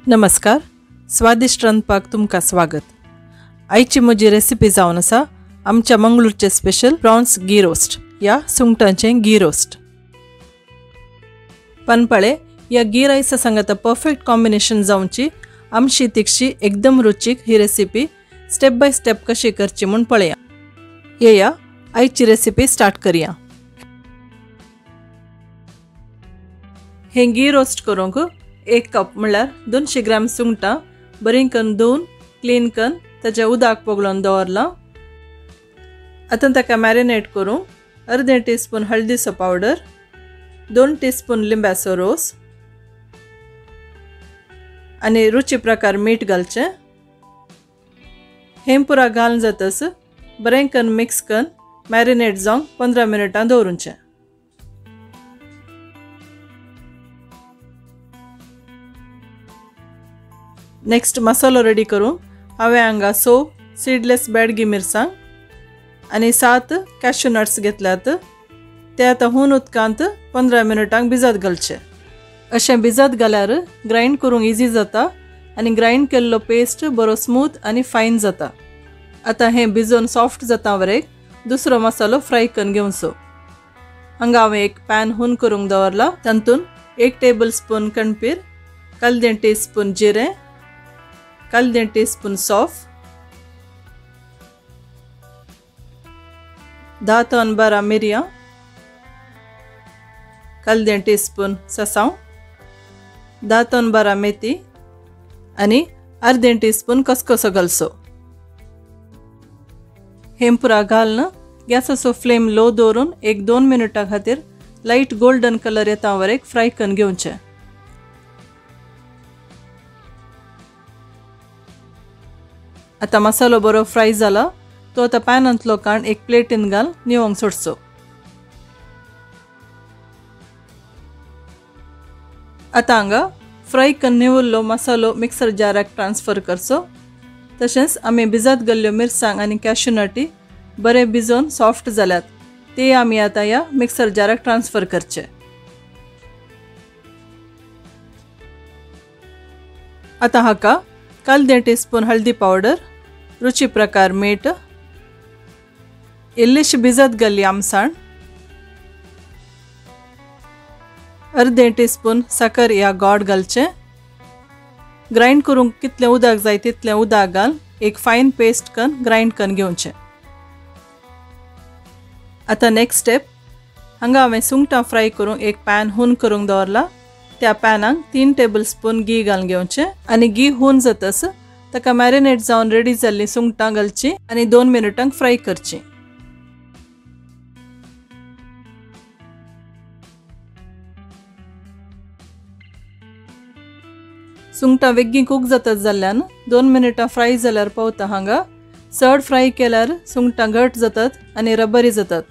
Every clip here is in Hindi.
नमस्कार, स्वादिष्ट रांदपाक तुमकां स्वागत। आयची म्हजी रेसिपी जावन आसा आमच्या मंगळूरचे स्पेशल प्रॉन्स घी रोस्ट या सुंगटांचे घी रोस्ट। पनपळे या घी रायसा सांगता परफेक्ट कॉम्बिनेशन जावची आमची तिखशी एकदम रुचीक ही रेसिपी स्टेप बाय स्टेप कशी करची म्हूण पळया। येया आयची रेसिपी स्टार्ट करूया। हे घी रोस्ट करूंक 1 कप म्हणल्यार 200 ग्रॅम सुंगटां बरी करून धुवन क्लीन करून ताचे उदक पगळोवन दवरला। आतां ताका मॅरिनेट करूंक अर्धे टीस्पून हळदीचो पावडर, 2 टीस्पून लिंबाचो रोस आनी रुची प्रकार मीठ घालचें। हें पुरा घालून जातस बरें करून मिक्स करून मॅरिनेट जावंक 15 मिनटां दवरूंचें। नेक्स्ट मसालो रेडी करूंक हांवें हांगा सोप सीडलेस बेडगी मिरसांग आनी 7 कॅश्यू नट्स घेतल्यात। ते आतां हुन उदकांत 15 मिनटांक भिजत घालचे। अशें भिजत घाल्यार ग्राइंड करूंक इजी जाता आनी ग्राइंड केल्लो पेस्ट बरो स्मूथ आनी फायन जाता। आतां हें भिजोवन सॉफ्ट जाता वरेक दुसरो मसालो फ्राय करून घेवचो। हांगा हांवें एक पॅन हुन करूंक दवरला। तातूंत 1 टेबल स्पून कणपीर, 1/2 टीस्पून जिरें, 1/2 टीस्पून सौंफ, 10 ते 12 मिरयां, 1/2 टीस्पून ससाव, 10 ते 12 मेथी आनी 1/2 टीस्पून खसखसो घालचो। हें पुरा घालून गॅसाचो फ्लेम लो दवरून 1-2 मिनटां खातीर लायट गोल्डन कलर येता वरेक फ्राय करून घेवचें। आता मसालो बरो फ्राय जाला तो आता पॅनांतलो काण एक प्लेटीन घाल निवंक सोडचो। आता हांगा फ्राय करून निवल्लो मसालो मिक्सर जाराक ट्रान्सफर करचो। तशेंच आमी भिजत घाल्ल्यो मिरसांग आनी कॅश्यू नटी बरे भिजोवन सॉफ्ट जाल्यात ते आमी आता ह्या मिक्सर जाराक ट्रान्सफर करचे। आता हाका 1/2 टीस्पून हळदी पावडर, रुची प्रकार मीठ, इल्लीशी भिजत घाल्ली आमसाण, 1/2 टीस्पून साखर या गोड घालचें। ग्राइंड करूंक कितलें उदक जाय तितलें उदक घाल एक फायन पेस्ट करून ग्राइंड करून घेवचें। आता नेक्स्ट स्टेप हांगा हांवें सुंगटां फ्राय करूंक एक पॅन हुन करूंक दवरला। त्या पॅनाक 3 टेबल स्पून घी घालून घेवचें आनी घी हुन जातस ताका मॅरिनेट जावन रेडी जाल्ली सुंगटां घालची आनी 2 मिनटांक फ्राय करची। सुंगटां वेग्गी कूक जातात जाल्ल्यान 2 मिनटां फ्राय जाल्यार पावता। हांगा चड फ्राय केल्यार सुंगटां घट जातात आनी रबरी जातात,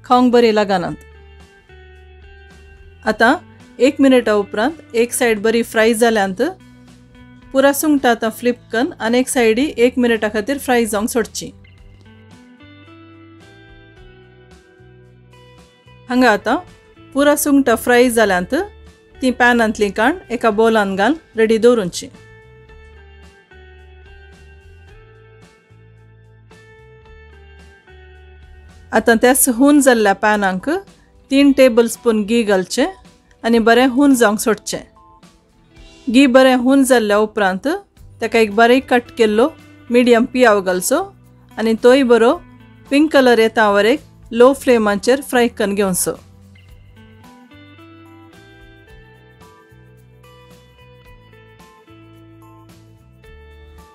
खावंक बरी लागनात। आता 1 मिनटा उपरांत एक सायड बरी फ्राय जाल्यांत पुरा सुंगटां आतां फ्लिप करून आनी सायडी 1 मिनटा खातीर फ्राय जावंक सोडची। हांगा आतां पुरा सुंगटां फ्राय जाल्यांत ती पॅनांतली काण एका बोलान घाल रेडी दवरूंची। आतां त्याच हुन जाल्ल्या पॅनांक 3 टेबल स्पून घी घालचें आनी बरें हुन जावंक सोडचें। घी बरें हुन जाल्ल्या उपरांत ताका एक बारीक कट केल्लो मिडियम पियाव घालचो आनी तोय बरो पिंक कलर येता वरेक लो फ्लेमाचेर फ्राय करून घेवचो।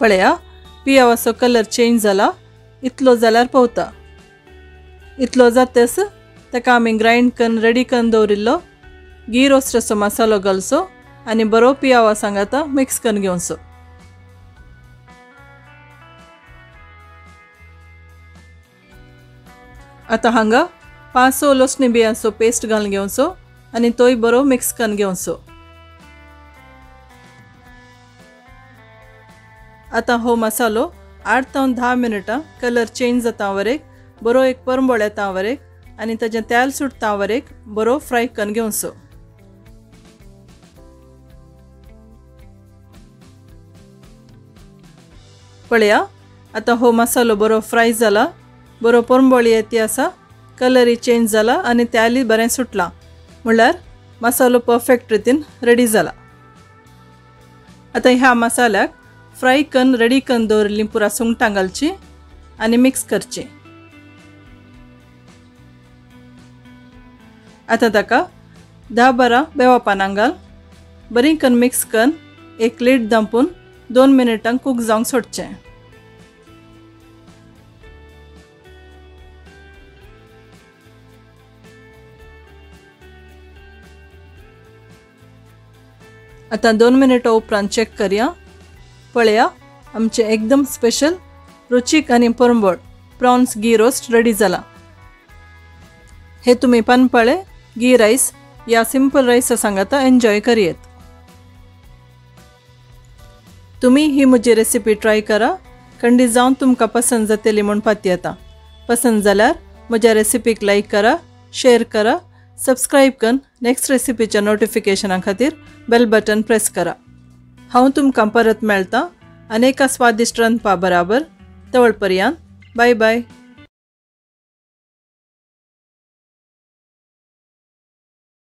पळया पियावाचो कलर चेंज जाला, इतलो जाल्यार पावता। इतलो जातस ताका आमी ग्राइंड करून रेडी करून दवरिल्लो घी रोस्टाचो मसालो घालचो आनी बरो पियावा सांगाता मिक्स करून घेवचो। आता हांगा 5 लसणी बियांचो पेस्ट घालून घेवचो आनी तोय बरो मिक्स करून घेवचो। आता हो मसालो 8 ते 10 मिनटां कलर चेंज जाता वरेक बरो एक परंबळ येता वरेक आनी ताजें तेल सुट्टा वरेक बरो फ्राय करून घेवचो। पळया आता हो मसालो बरो फ्राय जाला, बरो परंबळी येती आसा, कलर चेंज जाला आनी त्याली बरें सुटला म्हणल्यार मसालो परफेक्ट रितीन रेडी जाला। आता ह्या मसाल्याक फ्राय करून रेडी करून दवरिल्लीं पुरा सुंगटां घालची आनी मिक्स करची। आता ताका 10-12 बेवा पानां घाल, बरी करून मिक्स करून एक लीड दंपून 2 मिनिटां कूक जावंक सोडचें। आता 2 मिनिटां उपरांत चेक करया, पळया आमचे एकदम स्पेशल रुचीक आनी परंबळ प्रॉन्स घी रोस्ट रेडी जाला। हे तुम्ही पानपळे घी राईस या सिंपल राईस सांगाता एन्जॉय करियेत। तुम्ही ही मुझी रेसिपी ट्राय करा, खंडी जावन तुमकां पसंद जातली म्हूण पातयेता। पसंद जाल्यार म्हज्या रेसिपीक लाईक करा, शेअर करा, सबस्क्राईब करून नेक्स्ट रेसिपीच्या नोटिफिकेशना खातीर बेल बटन प्रेस करा। हांव तुमकां परत मेळटा आनी एका स्वादिश्ट रांदपा बराबर। तवळ पर्यंत बाय बाय।